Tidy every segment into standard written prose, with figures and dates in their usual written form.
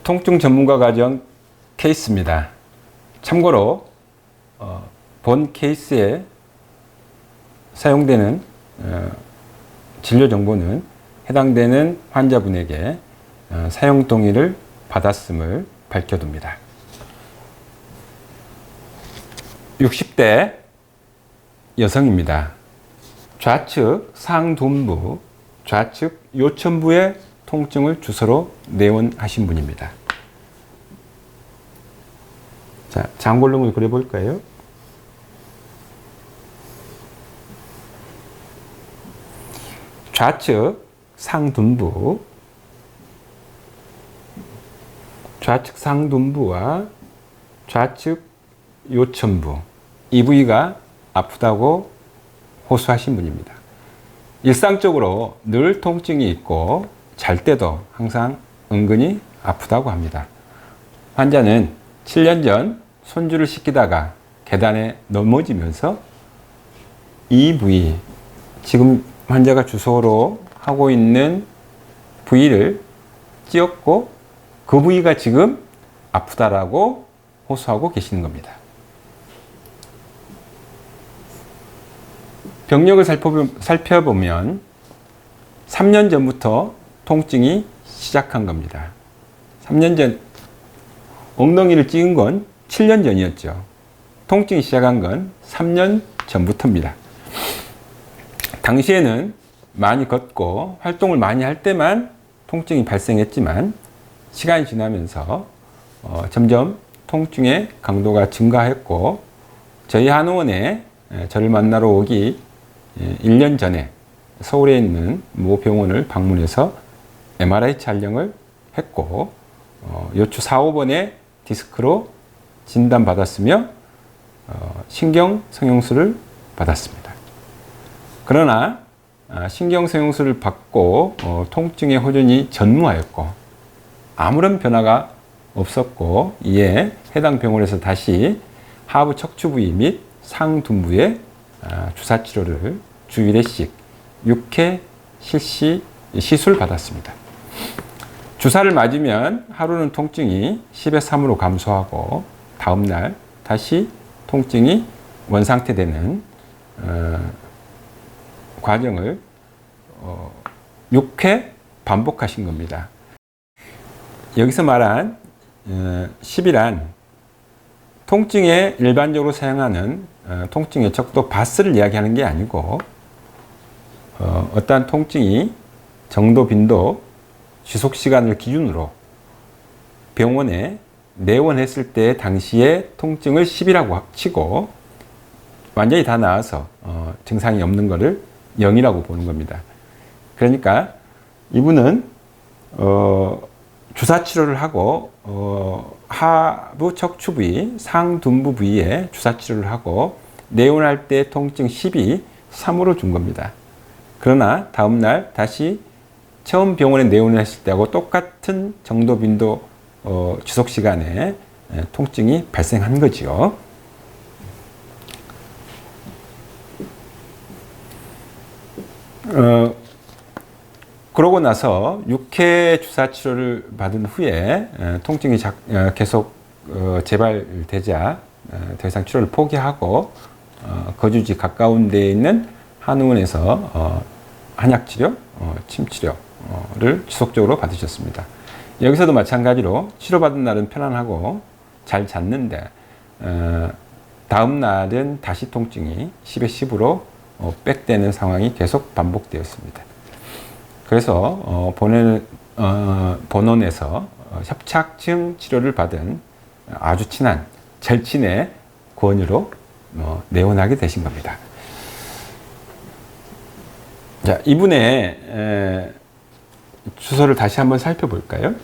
통증 전문가 과정 케이스입니다. 참고로 본 케이스에 사용되는 진료 정보는 해당되는 환자분에게 사용 동의를 받았음을 밝혀둡니다. 60대 여성입니다. 좌측 상둔부, 좌측 요천부의 통증을 주소로 내원하신 분입니다. 자, 장골름을 그려볼까요? 좌측 상둔부, 좌측 상둔부와 좌측 요천부, 이 부위가 아프다고 호소하신 분입니다. 일상적으로 늘 통증이 있고 잘 때도 항상 은근히 아프다고 합니다. 환자는 7년 전 손주를 씻기다가 계단에 넘어지면서 이 부위, 지금 환자가 주소로 하고 있는 부위를 찧었고 그 부위가 지금 아프다라고 호소하고 계시는 겁니다. 병력을 살펴보면 3년 전부터 통증이 시작한 겁니다. 3년 전 엉덩이를 찍은 건 7년 전이었죠. 통증이 시작한 건 3년 전부터입니다. 당시에는 많이 걷고 활동을 많이 할 때만 통증이 발생했지만 시간이 지나면서 점점 통증의 강도가 증가했고 저희 한의원에 저를 만나러 오기 1년 전에 서울에 있는 모 병원을 방문해서 MRI 촬영을 했고 요추 4, 5번의 디스크로 진단받았으며 신경성형술을 받았습니다. 그러나 신경성형술을 받고 통증의 호전이 전무하였고 아무런 변화가 없었고 이에 해당 병원에서 다시 하부 척추 부위 및 상둔부에 주사 치료를 주 1회씩 6회 실시 시술 받았습니다. 주사를 맞으면 하루는 통증이 10의 3으로 감소하고 다음날 다시 통증이 원상태되는 과정을 6회 반복하신 겁니다. 여기서 말한 10이란 통증에 일반적으로 사용하는 통증의 척도 바스를 이야기하는 게 아니고 어떠한 통증이 정도, 빈도, 지속 시간을 기준으로 병원에 내원했을 때 당시의 통증을 10이라고 치고 완전히 다 나아서 증상이 없는 것을 0이라고 보는 겁니다. 그러니까 이분은 주사 치료를 하고 하부 척추 부위, 상둔부 부위에 주사 치료를 하고 내원할 때 통증 10이 3으로 준 겁니다. 그러나 다음날 다시 처음 병원에 내원을 했을 때하고 똑같은 정도, 빈도, 지속 시간에 통증이 발생한 거지요. 그러고 나서 6회 주사 치료를 받은 후에 통증이 계속 재발되자 더 이상 치료를 포기하고 거주지 가까운 데에 있는 한의원에서 한약치료, 침치료를 지속적으로 받으셨습니다. 여기서도 마찬가지로 치료받은 날은 편안하고 잘 잤는데 다음 날은 다시 통증이 10의 10으로 백되는 상황이 계속 반복되었습니다. 그래서 본원에서 협착증 치료를 받은 아주 친한 절친의 권유로 내원하게 되신 겁니다. 자, 이분의 주소를 다시 한번 살펴볼까요?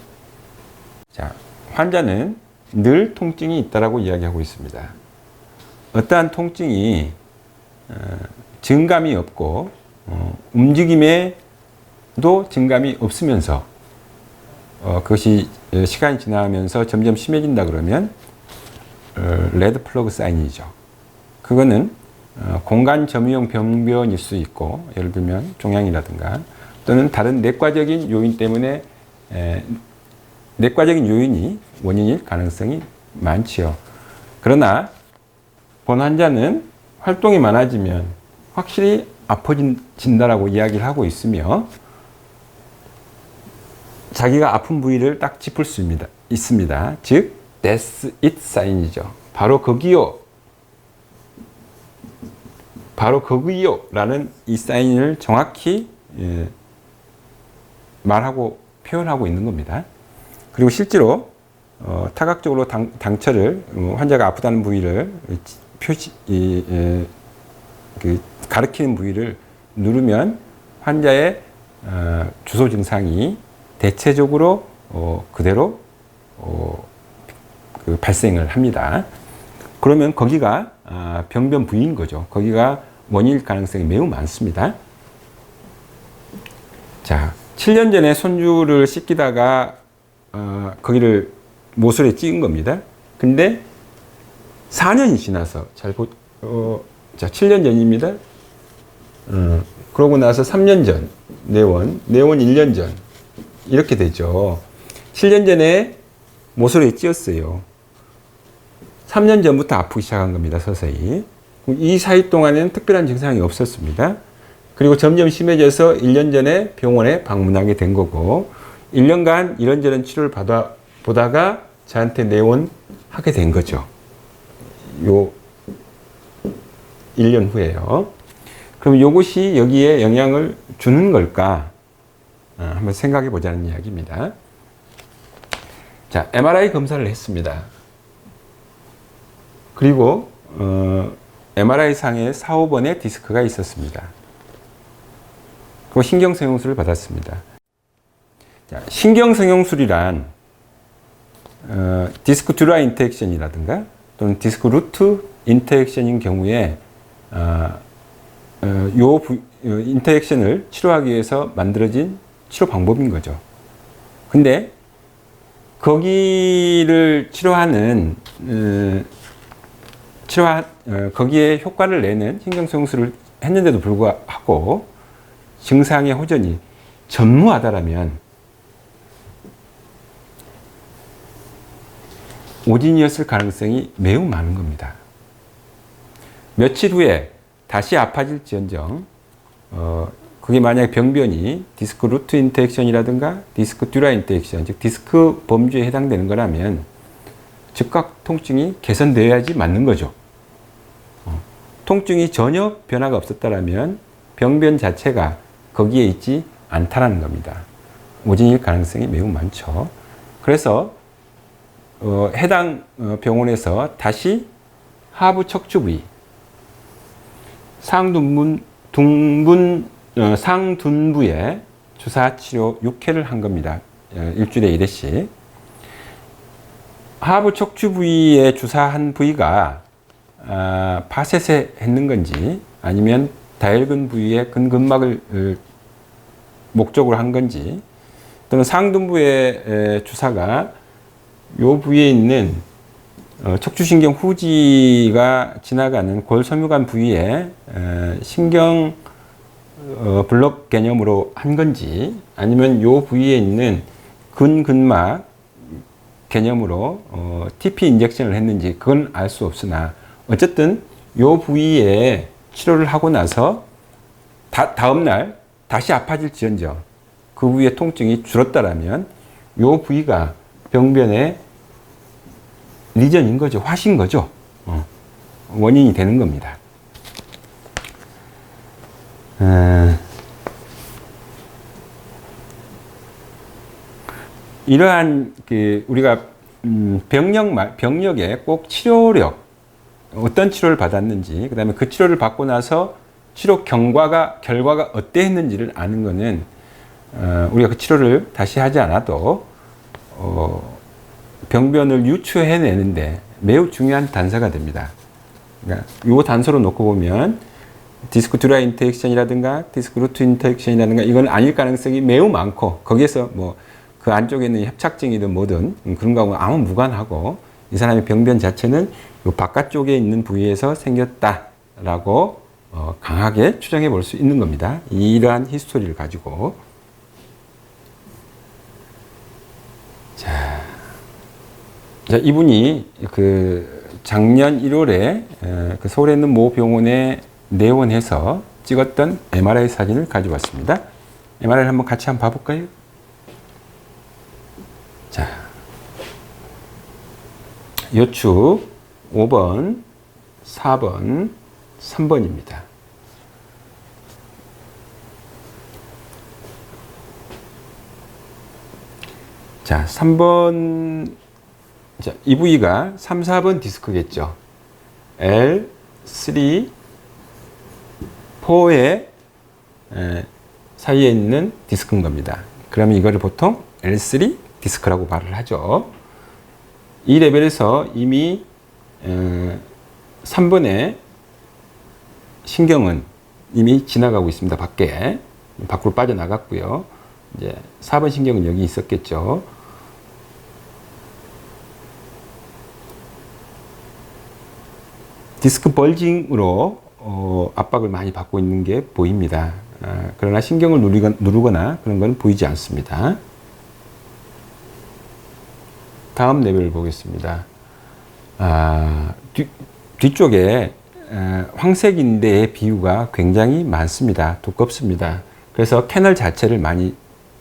자, 환자는 늘 통증이 있다라고 이야기하고 있습니다. 어떠한 통증이 증감이 없고 움직임에도 증감이 없으면서 그것이 시간이 지나면서 점점 심해진다 그러면 레드 플러그 사인이죠. 그거는 공간 점유형 병변일 수 있고 예를 들면 종양이라든가 또는 다른 내과적인 요인 때문에 내과적인 요인이 원인일 가능성이 많지요. 그러나 본 환자는 활동이 많아지면 확실히 아파진다라고 이야기를 하고 있으며 자기가 아픈 부위를 딱 짚을 수 있습니다. 즉, that's it 사인이죠. 바로 거기요. 바로 거기요. 라는 이 사인을 정확히 말하고 표현하고 있는 겁니다. 그리고 실제로 타각적으로 당처를 환자가 아프다는 부위를 가리키는 부위를 누르면 환자의 주소 증상이 대체적으로 그대로 발생을 합니다. 그러면 거기가 병변 부위인 거죠. 거기가 원인일 가능성이 매우 많습니다. 자, 7년 전에 손주를 씻기다가 거기를 모서리에 찍은 겁니다. 근데 4년이 지나서 자, 7년 전입니다. 그러고 나서 3년 전 내원 1년 전 이렇게 되죠. 7년 전에 모서리에 찧었어요. 3년 전부터 아프기 시작한 겁니다. 서서히. 이 사이 동안에는 특별한 증상이 없었습니다. 그리고 점점 심해져서 1년 전에 병원에 방문하게 된 거고 1년간 이런저런 치료를 보다가 저한테 내원하게 된 거죠. 요 1년 후에요. 그럼 이것이 여기에 영향을 주는 걸까? 한번 생각해 보자는 이야기입니다. 자, MRI 검사를 했습니다. 그리고 MRI 상에 4, 5번의 디스크가 있었습니다. 그리고 신경성형술을 받았습니다. 자, 신경성형술이란 디스크 듀라 인터액션이라든가 또는 디스크 루트 인터액션인 경우에 인터액션을 치료하기 위해서 만들어진 치료 방법인 거죠. 근데 거기를 치료하는 거기에 효과를 내는 신경성형술을 했는데도 불구하고 증상의 호전이 전무하다라면 오진이었을 가능성이 매우 많은 겁니다. 며칠 후에 다시 아파질지언정 그게 만약에 병변이 디스크 루트 인터액션이라든가 디스크 듀라 인터액션, 즉 디스크 범주에 해당되는 거라면 즉각 통증이 개선되어야지 맞는 거죠. 통증이 전혀 변화가 없었다면 병변 자체가 거기에 있지 않다라는 겁니다. 오진일 가능성이 매우 많죠. 그래서 해당 병원에서 다시 하부 척추 부위, 상둔부에 주사 치료 6회를 한 겁니다. 일주일에 1회씩. 하부 척추 부위에 주사한 부위가 파쇄세 했는 건지 아니면 다혈근 부위의 근근막을 목적으로 한 건지 또는 상둔부의 주사가 요 부위에 있는 척추신경 후지가 지나가는 골섬유관 부위에 신경 블록 개념으로 한 건지 아니면 요 부위에 있는 근근막 개념으로 TP 인젝션을 했는지 그건 알 수 없으나 어쨌든 요 부위에 치료를 하고 나서 다음날 다시 아파질지언정 그 부위의 통증이 줄었다라면 요 부위가 병변의 리전인 거죠. 화신 거죠. 원인이 되는 겁니다. 이러한 우리가 병력에 꼭 치료력, 어떤 치료를 받았는지, 그 다음에 그 치료를 받고 나서 치료 결과가 어땠는지를 아는 거는 우리가 그 치료를 다시 하지 않아도 병변을 유추해내는데 매우 중요한 단서가 됩니다. 그러니까 이 단서로 놓고 보면 디스크 듀라 인터액션이라든가 디스크 루트 인터액션이라든가 이건 아닐 가능성이 매우 많고 거기에서 뭐 그 안쪽에 있는 협착증이든 뭐든 그런 거하고 아무 무관하고 이 사람의 병변 자체는 이 바깥쪽에 있는 부위에서 생겼다라고 강하게 추정해 볼 수 있는 겁니다. 이러한 히스토리를 가지고 자, 이분이 그 작년 1월에 그 서울에 있는 모 병원에 내원해서 찍었던 MRI 사진을 가져왔습니다. MRI를 한번 같이 한번 봐볼까요? 자, 요축 5번, 4번, 3번입니다. 자, 3번, 자, 이 부위가 3, 4번 디스크겠죠. L, 3, 4의 사이에 있는 디스크인 겁니다. 그러면 이거를 보통 L3 디스크라고 말을 하죠. 이 레벨에서 이미 3번의 신경은 이미 지나가고 있습니다. 밖으로 빠져나갔고요. 이제 4번 신경은 여기 있었겠죠. 디스크 벌징으로 압박을 많이 받고 있는 게 보입니다. 그러나 신경을 누르거나 그런 건 보이지 않습니다. 다음 레벨을 보겠습니다. 뒤쪽에 황색인대의 비유가 굉장히 많습니다. 두껍습니다. 그래서 캐널 자체를 많이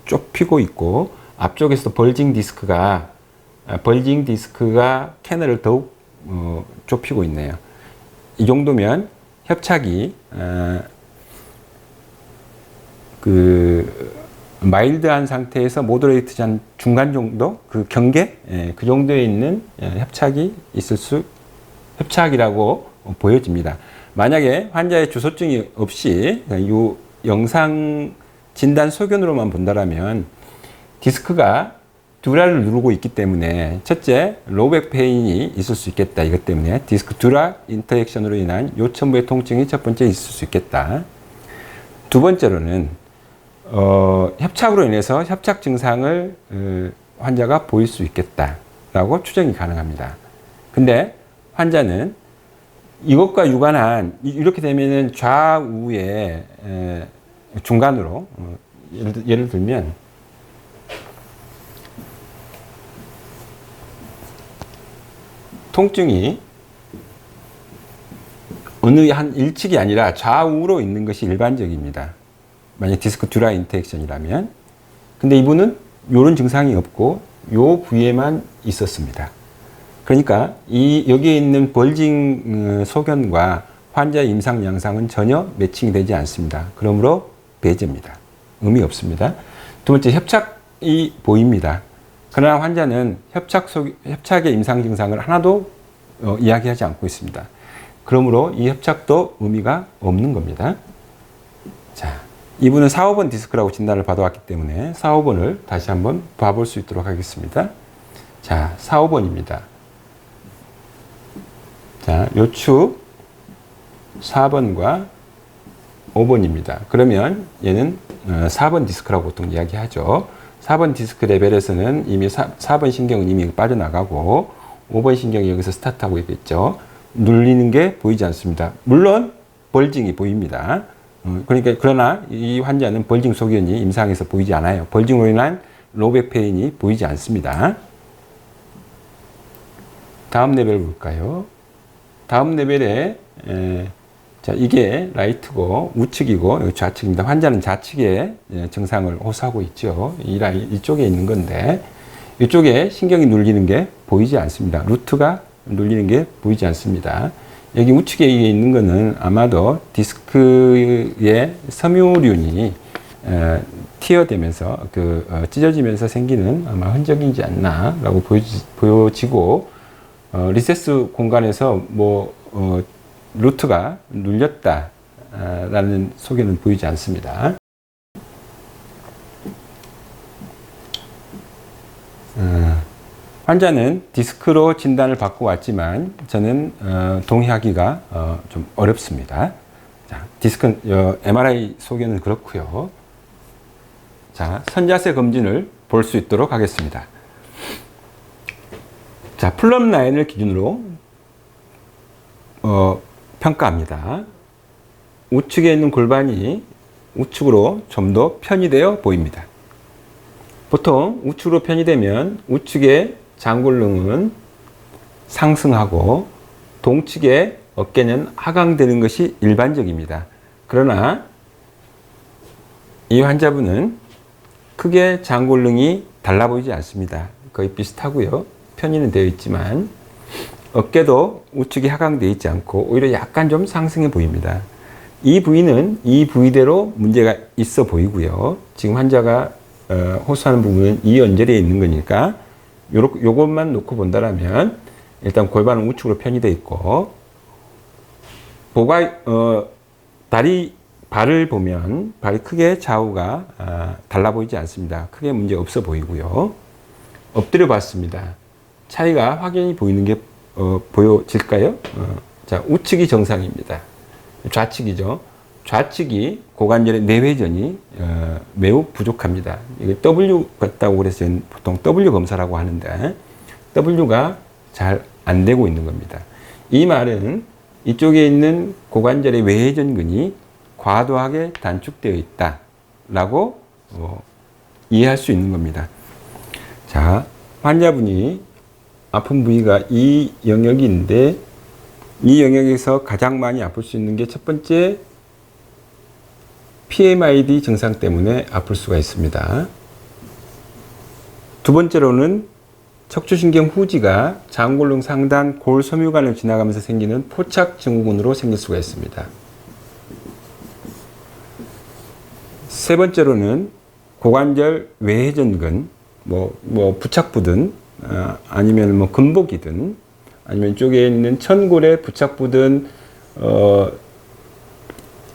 좁히고 있고 앞쪽에서도 벌징 디스크가 캐널을 더욱 좁히고 있네요. 이 정도면 협착이 그 마일드한 상태에서 모더레이트한 중간 정도 그 경계 그 정도에 있는 협착이라고 보여집니다. 만약에 환자의 주소증이 없이 이 영상 진단 소견으로만 본다라면 디스크가 듀라를 누르고 있기 때문에 첫째 로우백 페인이 있을 수 있겠다. 이것 때문에 디스크 듀라 인터액션으로 인한 요천부의 통증이 첫 번째 있을 수 있겠다. 두 번째로는 협착으로 인해서 협착 증상을 환자가 보일 수 있겠다라고 추정이 가능합니다. 근데 환자는 이것과 유관한 이렇게 되면은 좌우에 중간으로 예를 들면 통증이 어느 한 일측이 아니라 좌우로 있는 것이 일반적입니다. 만약 디스크 듀라 인터액션이라면. 근데 이분은 이런 증상이 없고 요 부위에만 있었습니다. 그러니까 여기에 있는 벌징 소견과 환자의 임상 양상은 전혀 매칭이 되지 않습니다. 그러므로 배제입니다. 의미 없습니다. 두 번째, 협착이 보입니다. 그러나 환자는 협착의 임상 증상을 하나도 이야기하지 않고 있습니다. 그러므로 이 협착도 의미가 없는 겁니다. 자, 이분은 4, 5번 디스크라고 진단을 받아왔기 때문에 4, 5번을 다시 한번 봐볼 수 있도록 하겠습니다. 자, 4, 5번입니다. 자, 요축 4번과 5번입니다. 그러면 얘는 4번 디스크라고 보통 이야기하죠. 4번 디스크 레벨에서는 이미 4번 신경은 이미 빠져나가고 5번 신경이 여기서 스타트하고 있겠죠. 눌리는 게 보이지 않습니다. 물론 벌징이 보입니다. 그러나 이 환자는 벌징 소견이 임상에서 보이지 않아요. 벌징으로 인한 로우백 페인이 보이지 않습니다. 다음 레벨 볼까요? 다음 레벨에 자, 이게 라이트고 우측이고 좌측입니다. 환자는 좌측의 증상을 호소하고 있죠. 이쪽에 있는 건데 이쪽에 신경이 눌리는 게 보이지 않습니다. 루트가 눌리는 게 보이지 않습니다. 여기 우측에 있는 거는 아마도 디스크의 섬유륜이 티어되면서 찢어지면서 생기는 아마 흔적이지 않나라고 보여지고 리세스 공간에서 루트가 눌렸다라는 소견은 보이지 않습니다. 환자는 디스크로 진단을 받고 왔지만 저는 동의하기가 좀 어렵습니다. 자, MRI 소견은 그렇고요. 자, 선자세 검진을 볼 수 있도록 하겠습니다. 자, 플럼 라인을 기준으로 평가합니다. 우측에 있는 골반이 우측으로 좀 더 편이되어 보입니다. 보통 우측으로 편의되면 우측의 장골릉은 상승하고 동측의 어깨는 하강되는 것이 일반적입니다. 그러나 이 환자분은 크게 장골릉이 달라 보이지 않습니다. 거의 비슷하고요. 편의는 되어 있지만 어깨도 우측이 하강되어 있지 않고 오히려 약간 좀 상승해 보입니다. 이 부위는 이 부위대로 문제가 있어 보이고요. 지금 환자가 호소하는 부분은 이 연절에 있는 거니까 요것만 놓고 본다라면 일단 골반은 우측으로 편의되어 있고 발을 보면 발이 크게 좌우가 달라 보이지 않습니다. 크게 문제 없어 보이고요. 엎드려 봤습니다. 차이가 확연히 보이는 게 보여질까요? 자, 우측이 정상입니다. 좌측이죠. 좌측이 고관절의 내회전이 매우 부족합니다. 이게 W 같다고 그래서 보통 W 검사라고 하는데 W가 잘 안 되고 있는 겁니다. 이 말은 이쪽에 있는 고관절의 외회전근이 과도하게 단축되어 있다라고 이해할 수 있는 겁니다. 자, 환자분이 아픈 부위가 이 영역인데 이 영역에서 가장 많이 아플 수 있는 게 첫 번째 PMID 증상 때문에 아플 수가 있습니다. 두 번째로는 척추신경 후지가 장골릉 상단 골섬유관을 지나가면서 생기는 포착 증후군으로 생길 수가 있습니다. 세 번째로는 고관절 외회전근, 부착부든 아니면 근복이든 아니면 이쪽에 있는 천골에 부착부든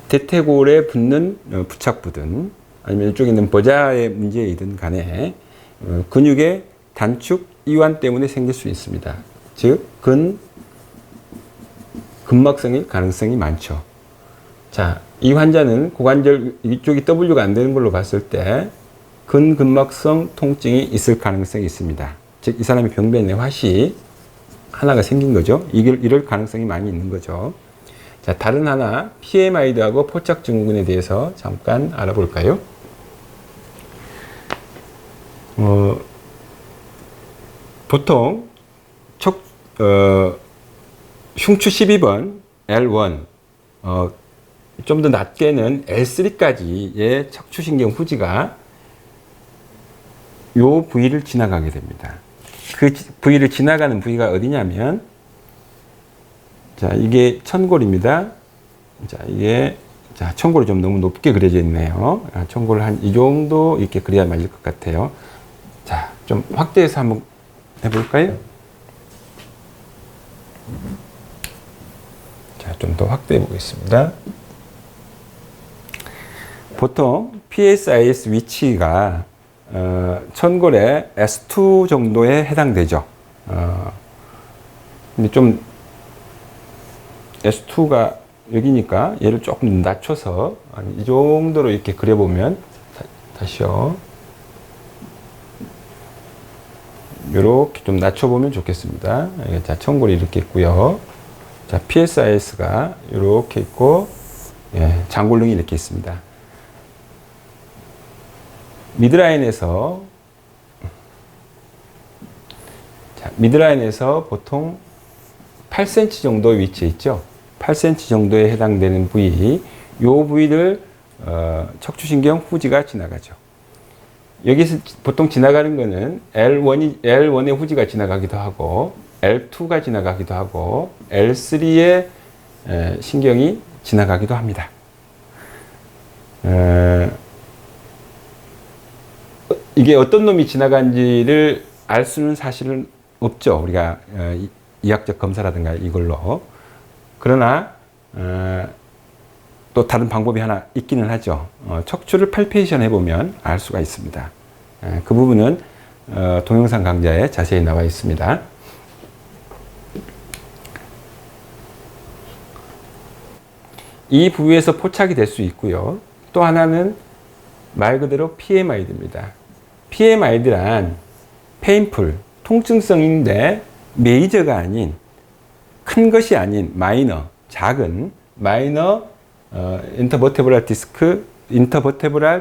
대퇴골에 붙는 부착부든 아니면 이쪽에 있는 보자의 문제이든 간에 근육의 단축 이완 때문에 생길 수 있습니다. 즉 근막성일 가능성이 많죠. 자, 이 환자는 고관절 이쪽이 W가 안 되는 걸로 봤을 때 근근막성 통증이 있을 가능성이 있습니다. 즉, 이 사람의 병변에 화시 하나가 생긴 거죠. 이럴 가능성이 많이 있는 거죠. 자, 다른 하나 PMID하고 포착 증후군에 대해서 잠깐 알아볼까요? 보통 흉추 12번 L1 좀 더 낮게는 L3까지의 척추신경 후지가 요 부위를 지나가게 됩니다. 그 부위를 지나가는 부위가 어디냐면 자, 이게 천골입니다. 자, 천골이 좀 너무 높게 그려져 있네요. 천골을 한 이 정도 이렇게 그려야 맞을 것 같아요. 자, 좀 확대해서 한번 해볼까요? 자, 좀 더 확대해 보겠습니다. 보통 PSIS 위치가 천골의 S2 정도에 해당되죠. 근데 좀 S2가 여기니까 얘를 조금 낮춰서 이 정도로 이렇게 그려보면 다시요. 이렇게 좀 낮춰보면 좋겠습니다. 자, 천골이 이렇게 있고요. 자, PSIS가 이렇게 있고, 예, 장골릉이 이렇게 있습니다. 미드라인에서 보통 8cm 정도 위치에 있죠. 8cm 정도에 해당되는 부위, 이 부위를 척추신경 후지가 지나가죠. 여기서 보통 지나가는 거는 L1의 후지가 지나가기도 하고 L2가 지나가기도 하고 L3의 신경이 지나가기도 합니다. 이게 어떤 놈이 지나간지를 알 수는 사실은 없죠. 우리가 이학적 검사라든가 이걸로. 그러나 또 다른 방법이 하나 있기는 하죠. 척추를 팔페이션 해보면 알 수가 있습니다. 그 부분은 동영상 강좌에 자세히 나와 있습니다. 이 부위에서 포착이 될 수 있고요. 또 하나는 말 그대로 PMID입니다. PMID란 페인풀, 통증성인데 메이저가 아닌, 큰 것이 아닌 작은 인터버테브랄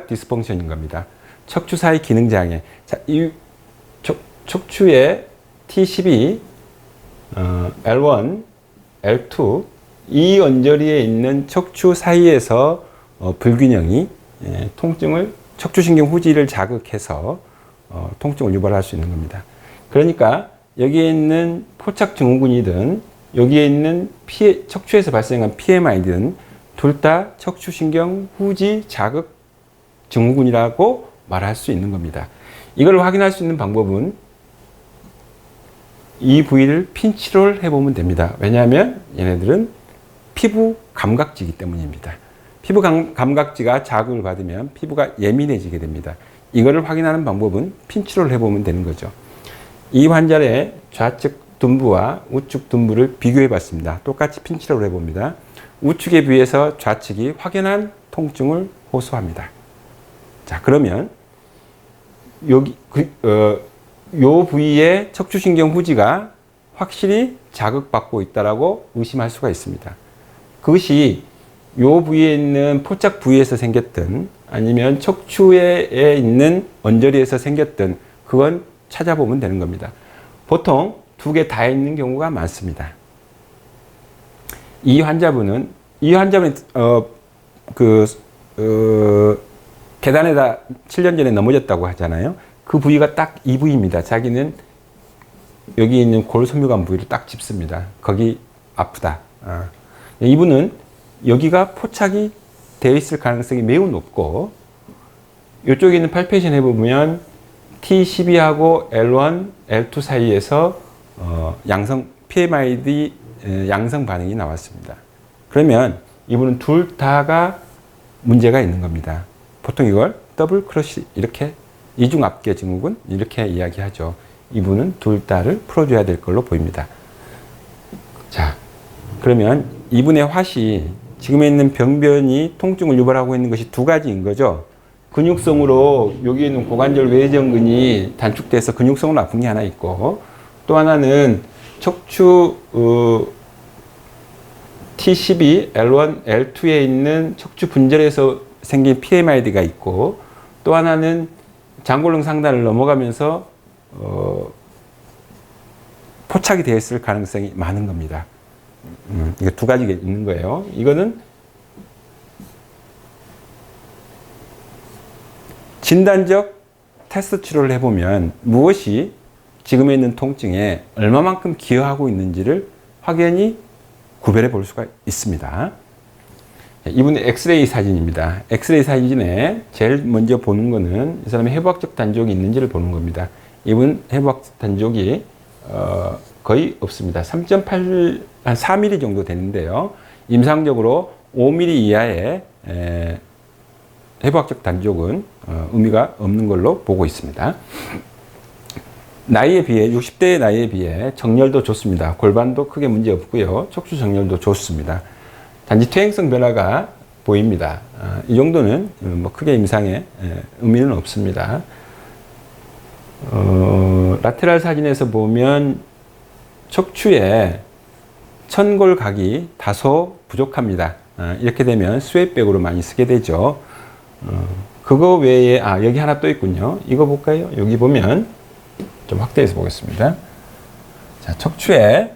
디스펑션인 겁니다. 척추 사이 기능 장애. 자, 이 척추의 T12, L1, L2 이 언저리에 있는 척추 사이에서 불균형이 통증을 척추신경 후지를 자극해서 통증을 유발할 수 있는 겁니다. 그러니까 여기에 있는 포착 증후군이든 여기에 있는 척추에서 발생한 PMI든 둘 다 척추신경 후지 자극 증후군이라고 말할 수 있는 겁니다. 이걸 확인할 수 있는 방법은 이 부위를 핀치를 해보면 됩니다. 왜냐하면 얘네들은 피부 감각지이기 때문입니다. 피부 감각지가 자극을 받으면 피부가 예민해지게 됩니다. 이거를 확인하는 방법은 핀치를 해보면 되는 거죠. 이 환자의 좌측 둔부와 우측 둔부를 비교해 봤습니다. 똑같이 핀치를 해봅니다. 우측에 비해서 좌측이 확연한 통증을 호소합니다. 자, 그러면 요 부위의 척추신경 후지가 확실히 자극받고 있다라고 의심할 수가 있습니다. 그것이 요 부위에 있는 포착 부위에서 생겼든 아니면 척추에 있는 언저리에서 생겼든 그건 찾아보면 되는 겁니다. 보통 두 개 다 있는 경우가 많습니다. 이 환자분은 계단에다 7년 전에 넘어졌다고 하잖아요. 그 부위가 딱 이 부위입니다. 자기는 여기 있는 골섬유관 부위를 딱 짚습니다. 거기 아프다. 이분은 여기가 포착이 되어 있을 가능성이 매우 높고 이쪽에 있는 팔페이션 해보면 T12하고 L1, L2 사이에서 PMID 양성 반응이 나왔습니다. 그러면 이분은 둘 다가 문제가 있는 겁니다. 보통 이걸 더블 크러쉬 이렇게 이중압계 증후군 이렇게 이야기하죠. 이분은 둘 다를 풀어줘야 될 걸로 보입니다. 자, 그러면 이분의 화시 지금에 있는 병변이 통증을 유발하고 있는 것이 두 가지인 거죠. 근육성으로 여기 있는 고관절 외전근이 단축돼서 근육성으로 아픈 게 하나 있고 또 하나는 척추 T12, L1, L2에 있는 척추 분절에서 생긴 PMID가 있고 또 하나는 장골릉 상단을 넘어가면서 포착이 되어 있을 가능성이 많은 겁니다. 이게 두 가지가 있는 거예요. 이거는 진단적 테스트 치료를 해보면 무엇이 지금에 있는 통증에 얼마만큼 기여하고 있는지를 확연히 구별해 볼 수가 있습니다. 이분의 엑스레이 사진입니다. 엑스레이 사진에 제일 먼저 보는 거는 이 사람의 해부학적 단족이 있는지를 보는 겁니다. 이분 해부학적 단족이 거의 없습니다. 3.8, 한 4mm 정도 되는데요. 임상적으로 5mm 이하의 해부학적 단족은 의미가 없는 걸로 보고 있습니다. 나이에 비해 60대의 나이에 비해 정렬도 좋습니다. 골반도 크게 문제 없고요. 척추 정렬도 좋습니다. 단지 퇴행성 변화가 보입니다. 이 정도는 뭐 크게 임상에 의미는 없습니다. 라테랄 사진에서 보면 척추에 천골각이 다소 부족합니다. 이렇게 되면 스웨이백으로 많이 쓰게 되죠. 그거 외에 여기 하나 또 있군요. 이거 볼까요? 여기 보면 좀 확대해서 보겠습니다. 자, 척추에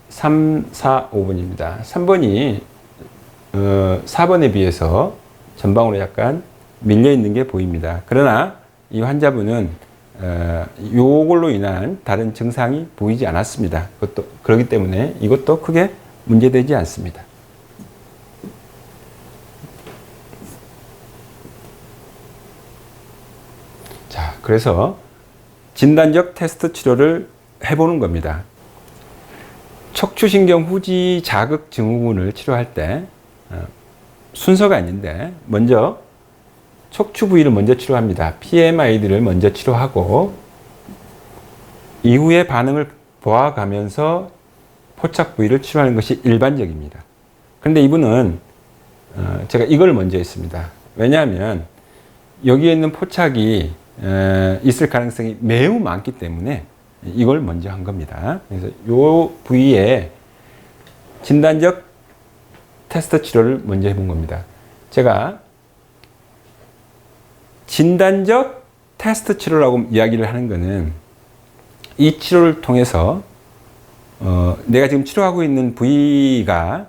3, 4, 5번입니다. 3번이 4번에 비해서 전방으로 약간 밀려 있는 게 보입니다. 그러나 이 환자분은 요걸로 인한 다른 증상이 보이지 않았습니다. 그렇기 때문에 이것도 크게 문제되지 않습니다. 자, 그래서 진단적 테스트 치료를 해보는 겁니다. 척추신경 후지 자극 증후군을 치료할 때 순서가 있는데 먼저 척추 부위를 먼저 치료합니다. PMID를 먼저 치료하고 이후에 반응을 보아가면서 포착 부위를 치료하는 것이 일반적입니다. 그런데 이분은 제가 이걸 먼저 했습니다. 왜냐하면 여기에 있는 포착이 있을 가능성이 매우 많기 때문에 이걸 먼저 한 겁니다. 그래서 이 부위에 진단적 테스트 치료를 먼저 해본 겁니다. 제가 진단적 테스트 치료라고 이야기를 하는 것은 이 치료를 통해서 내가 지금 치료하고 있는 부위가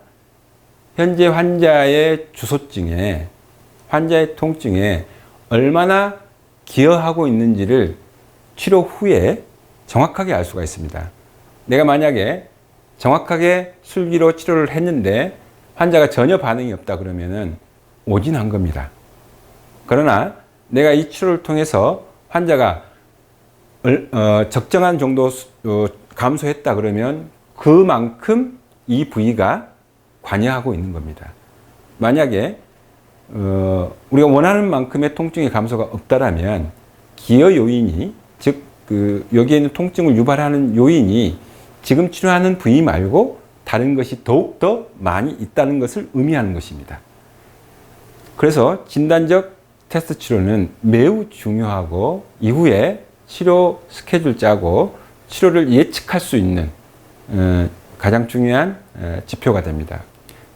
현재 환자의 주소증에, 환자의 통증에 얼마나 기여하고 있는지를 치료 후에 정확하게 알 수가 있습니다. 내가 만약에 정확하게 술기로 치료를 했는데 환자가 전혀 반응이 없다 그러면은 오진한 겁니다. 그러나 내가 이 치료를 통해서 환자가 적정한 정도 감소했다 그러면 그만큼 이 부위가 관여하고 있는 겁니다. 만약에 우리가 원하는 만큼의 통증의 감소가 없다라면 기여 요인이, 즉 여기에 있는 통증을 유발하는 요인이 지금 치료하는 부위 말고 다른 것이 더욱더 많이 있다는 것을 의미하는 것입니다. 그래서 진단적 테스트 치료는 매우 중요하고 이후에 치료 스케줄 짜고 치료를 예측할 수 있는 가장 중요한 지표가 됩니다.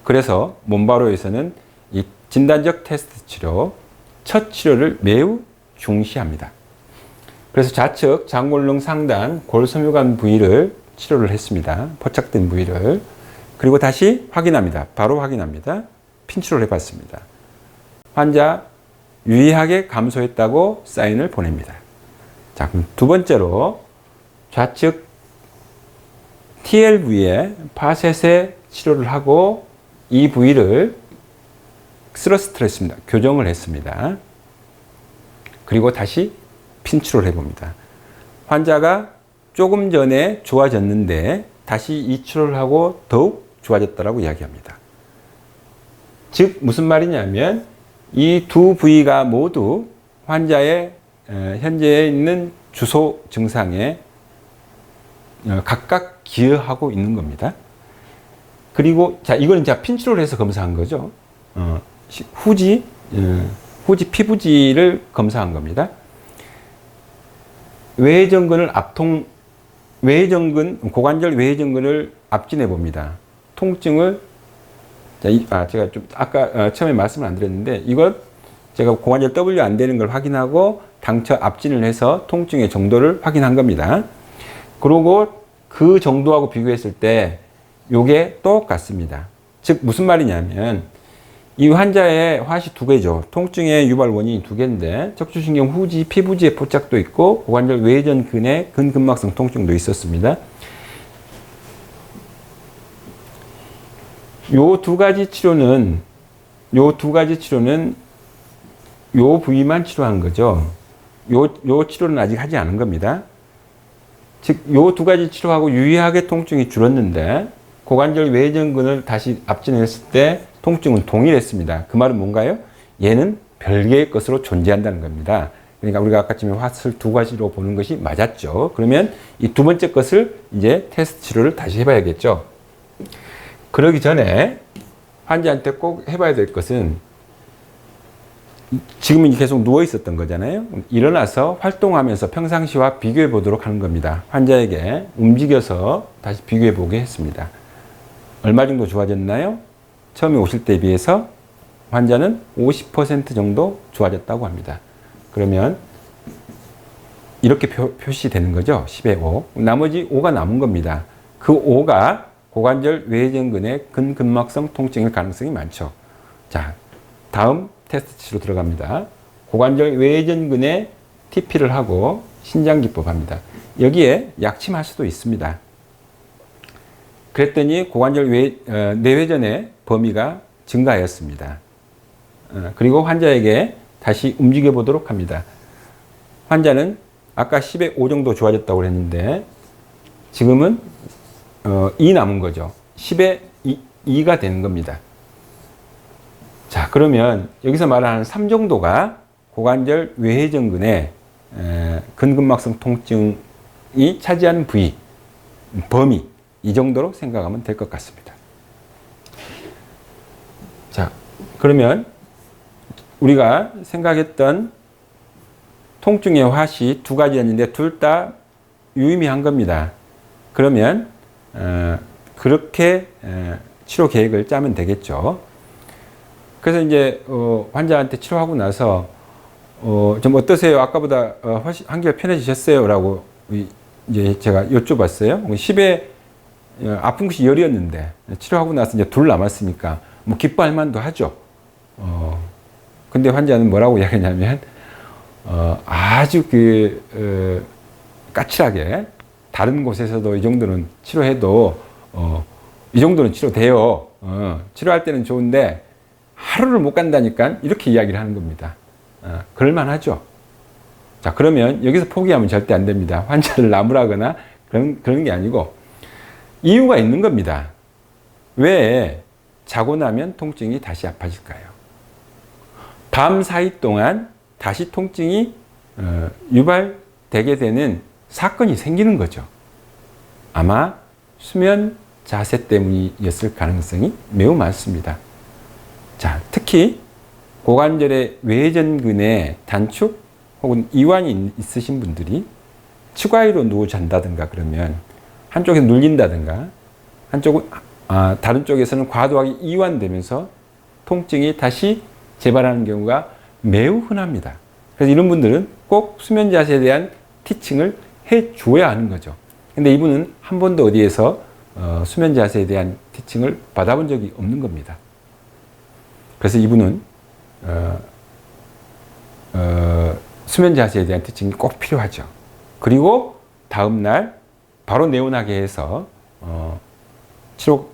그래서 몬바로에서는 이 진단적 테스트 치료, 첫 치료를 매우 중시합니다. 그래서 좌측 장골릉 상단 골섬유관 부위를 치료를 했습니다. 포착된 부위를. 그리고 다시 확인합니다. 바로 확인합니다. 핀치료를 해봤습니다. 환자 유의하게 감소했다고 사인을 보냅니다. 자, 그럼 두 번째로 좌측 TL 부위에 파셋의 치료를 하고 이 부위를 스러스트를 했습니다. 교정을 했습니다. 그리고 다시 핀치료를 해봅니다. 환자가 조금 전에 좋아졌는데 다시 이 치료를 하고 더욱 좋아졌다라고 이야기합니다. 즉 무슨 말이냐면 이 두 부위가 모두 환자의 현재 있는 주소 증상에 각각 기여하고 있는 겁니다. 그리고 자, 이거는 자 핀치료를 해서 검사한 거죠. 후지 피부지를 검사한 겁니다. 고관절 외전근을 압진해 봅니다. 통증을 제가 좀 아까 처음에 말씀을 안 드렸는데 이것 제가 고관절 W 안 되는 걸 확인하고 당처 압진을 해서 통증의 정도를 확인한 겁니다. 그리고 그 정도하고 비교했을 때 요게 똑같습니다. 즉 무슨 말이냐면 이 환자의 화시 두 개죠. 통증의 유발 원인이 두 개인데 척추신경 후지, 피부지에 포착도 있고 고관절 외전근의 근근막성 통증도 있었습니다. 요 두 가지 치료는 요 부위만 치료한 거죠. 요 치료는 아직 하지 않은 겁니다. 즉 요 두 가지 치료하고 유의하게 통증이 줄었는데 고관절 외전근을 다시 압진했을 때 통증은 동일했습니다. 그 말은 뭔가요? 얘는 별개의 것으로 존재한다는 겁니다. 그러니까 우리가 아까쯤에 화술 두 가지로 보는 것이 맞았죠. 그러면 이 두 번째 것을 이제 테스트 치료를 다시 해봐야겠죠. 그러기 전에 환자한테 꼭 해봐야 될 것은 지금은 계속 누워 있었던 거잖아요. 일어나서 활동하면서 평상시와 비교해 보도록 하는 겁니다. 환자에게 움직여서 다시 비교해 보게 했습니다. 얼마 정도 좋아졌나요? 처음에 오실 때에 비해서 환자는 50% 정도 좋아졌다고 합니다. 그러면 이렇게 표시되는 거죠. 10에 5. 나머지 5가 남은 겁니다. 그 5가 고관절 외전근의 근근막성 통증일 가능성이 많죠. 자, 다음 테스트 치료 들어갑니다. 고관절 외전근에 TP를 하고 신장기법 합니다. 여기에 약침할 수도 있습니다. 그랬더니 고관절 내외전의 범위가 증가하였습니다. 그리고 환자에게 다시 움직여 보도록 합니다. 환자는 아까 10에 5 정도 좋아졌다고 했는데 지금은 2 남은 거죠. 10에 2가 되는 겁니다. 자, 그러면 여기서 말하는 3 정도가 고관절 외전근의 근근막성 통증이 차지하는 부위, 범위, 이 정도로 생각하면 될 것 같습니다. 자, 그러면 우리가 생각했던 통증의 화시 두 가지였는데 둘 다 유의미한 겁니다. 그러면 그렇게 치료 계획을 짜면 되겠죠. 그래서 이제 환자한테 치료하고 나서 좀 어떠세요? 아까보다 훨씬 한결 편해지셨어요? 라고 이제 제가 여쭤봤어요. 10에 아픈 곳이 열이었는데 치료하고 나서 이제 둘 남았으니까 뭐 기뻐할 만도 하죠. 근데 환자는 뭐라고 이야기하냐면 아주 까칠하게 다른 곳에서도 이 정도는 치료해도 이 정도는 치료돼요. 치료할 때는 좋은데 하루를 못 간다니까 이렇게 이야기를 하는 겁니다. 그럴만하죠. 자, 그러면 여기서 포기하면 절대 안 됩니다. 환자를 나무라거나 그런 게 아니고 이유가 있는 겁니다. 왜 자고 나면 통증이 다시 아파질까요? 밤 사이 동안 다시 통증이 유발되게 되는 사건이 생기는 거죠. 아마 수면 자세 때문이었을 가능성이 매우 많습니다. 자, 특히 고관절의 외전근의 단축 혹은 이완이 있으신 분들이 치과위로 누워 잔다든가 그러면 한쪽에서 눌린다든가 다른 쪽에서는 과도하게 이완되면서 통증이 다시 재발하는 경우가 매우 흔합니다. 그래서 이런 분들은 꼭 수면 자세에 대한 티칭을 해 줘야 하는 거죠. 근데 이분은 한 번도 어디에서 수면 자세에 대한 티칭을 받아본 적이 없는 겁니다. 그래서 이분은 수면 자세에 대한 티칭이 꼭 필요하죠. 그리고 다음날 바로 내원하게 해서 치료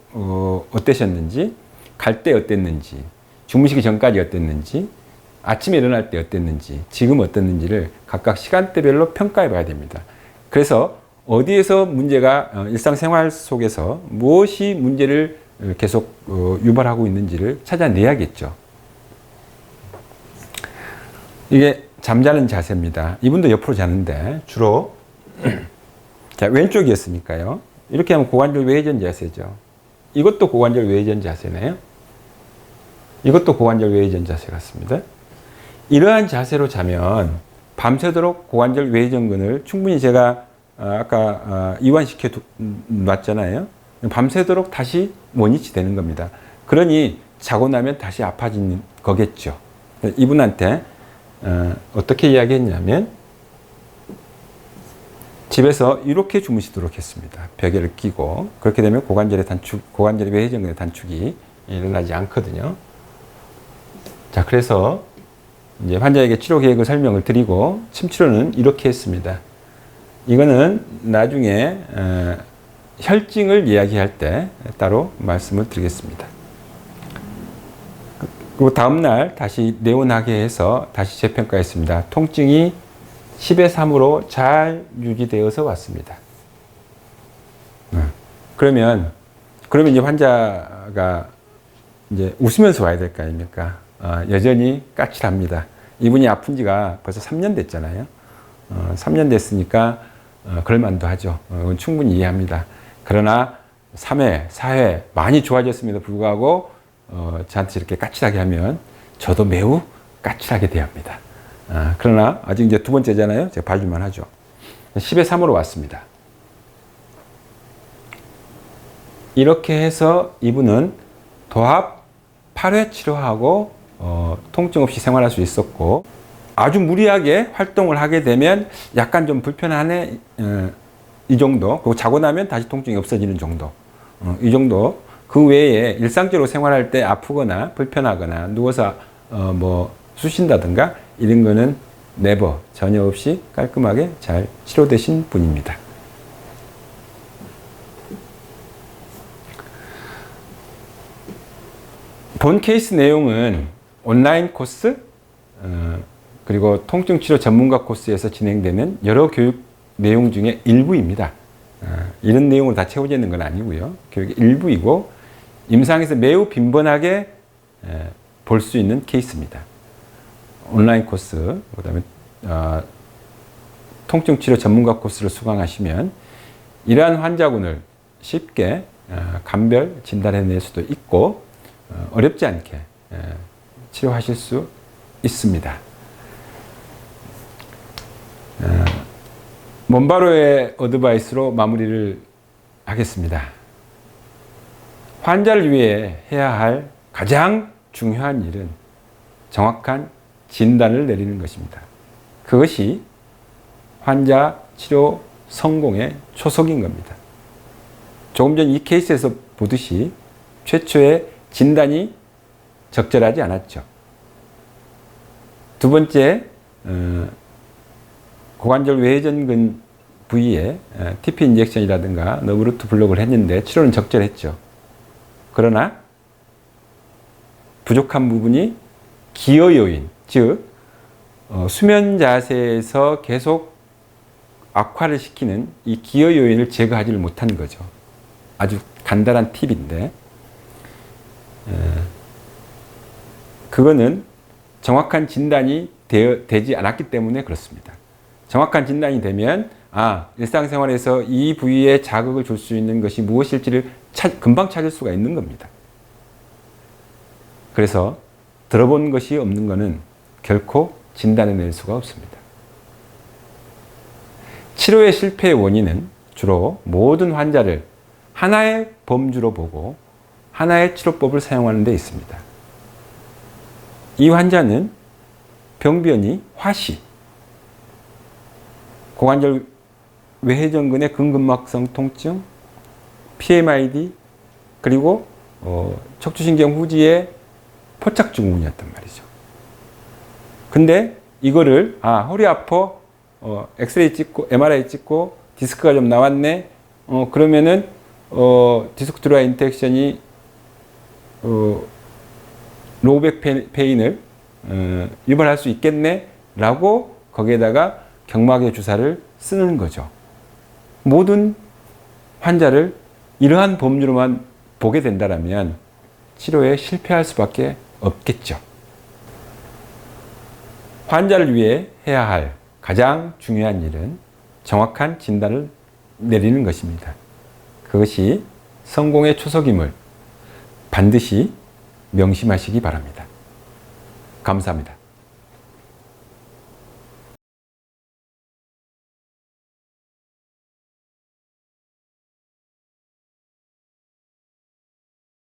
어떠셨는지, 갈 때 어땠는지, 주무시기 전까지 어땠는지, 아침에 일어날 때 어땠는지, 지금 어땠는지를 각각 시간대별로 평가해 봐야 됩니다. 그래서 어디에서 문제가 일상생활 속에서 무엇이 문제를 계속 유발하고 있는지를 찾아내야겠죠. 이게 잠자는 자세입니다. 이분도 옆으로 자는데 주로 자, 왼쪽이었으니까요. 이렇게 하면 고관절 외회전 자세죠. 이것도 고관절 외회전 자세네요. 이것도 고관절 외회전 자세 같습니다. 이러한 자세로 자면 밤새도록 고관절 외회전근을 충분히 제가 아까 이완시켜 놨잖아요. 밤새도록 다시 원위치 되는 겁니다. 그러니 자고 나면 다시 아파지는 거겠죠. 이분한테 어떻게 이야기했냐면 집에서 이렇게 주무시도록 했습니다. 베개를 끼고. 그렇게 되면 고관절의 외회전근의 단축이 일어나지 않거든요. 자, 그래서 이제 환자에게 치료 계획을 설명을 드리고 침치료는 이렇게 했습니다. 이거는 나중에 혈증을 이야기할 때 따로 말씀을 드리겠습니다. 그리고 다음날 다시 내원하게 해서 다시 재평가했습니다. 통증이 10의 3으로 잘 유지되어서 왔습니다. 그러면 이제 환자가 이제 웃으면서 와야 될 거 아닙니까? 여전히 까칠합니다. 이분이 아픈 지가 벌써 3년 됐잖아요. 3년 됐으니까 그럴만도 하죠. 충분히 이해합니다. 그러나 3회, 4회 많이 좋아졌음에도 불구하고 저한테 이렇게 까칠하게 하면 저도 매우 까칠하게 대합니다. 그러나 아직 이제 두 번째잖아요. 제가 봐줄만 하죠. 10의 3으로 왔습니다. 이렇게 해서 이분은 도합 8회 치료하고 통증 없이 생활할 수 있었고, 아주 무리하게 활동을 하게 되면 약간 좀 불편하네, 이 정도. 그리고 자고 나면 다시 통증이 없어지는 정도. 이 정도. 그 외에 일상적으로 생활할 때 아프거나 불편하거나 누워서 뭐 쑤신다든가 이런 거는 네버, 전혀 없이 깔끔하게 잘 치료되신 분입니다. 본 케이스 내용은 온라인 코스, 그리고 통증치료 전문가 코스에서 진행되는 여러 교육 내용 중에 일부입니다. 이런 내용으로 다 채워져 있는 건 아니고요. 교육의 일부이고 임상에서 매우 빈번하게 볼 수 있는 케이스입니다. 온라인 코스, 그다음에 통증치료 전문가 코스를 수강하시면 이러한 환자군을 쉽게 감별 진단해낼 수도 있고 어렵지 않게 치료하실 수 있습니다. 몬바로의 어드바이스로 마무리를 하겠습니다. 환자를 위해 해야 할 가장 중요한 일은 정확한 진단을 내리는 것입니다. 그것이 환자 치료 성공의 초석인 겁니다. 조금 전 이 케이스에서 보듯이 최초의 진단이 적절하지 않았죠. 두 번째, 고관절 외전근 부위에 TP 인젝션이라든가 너브루트 블록을 했는데 치료는 적절했죠. 그러나 부족한 부분이 기여 요인, 즉 수면 자세에서 계속 악화를 시키는 이 기여 요인을 제거하지를 못한 거죠. 아주 간단한 팁인데 그거는 정확한 진단이 되지 않았기 때문에 그렇습니다. 정확한 진단이 되면 일상생활에서 이 부위에 자극을 줄 수 있는 것이 무엇일지를 금방 찾을 수가 있는 겁니다. 그래서 들어본 것이 없는 것은 결코 진단해낼 수가 없습니다. 치료의 실패의 원인은 주로 모든 환자를 하나의 범주로 보고 하나의 치료법을 사용하는 데 있습니다. 이 환자는 병변이 화시, 고관절 외회전근의 근근막성 통증, PMID, 그리고 척추신경 후지의 포착 증후군이었단 말이죠. 근데 이거를 허리 아파, 엑스레이 찍고 MRI 찍고 디스크가 좀 나왔네. 그러면은 디스크 드라이 인텍션이 로우백 페인을 유발할 수 있겠네 라고 거기에다가 경막의 주사를 쓰는 거죠. 모든 환자를 이러한 범주로만 보게 된다면 치료에 실패할 수밖에 없겠죠. 환자를 위해 해야 할 가장 중요한 일은 정확한 진단을 내리는 것입니다. 그것이 성공의 초석임을 반드시 명심하시기 바랍니다. 감사합니다.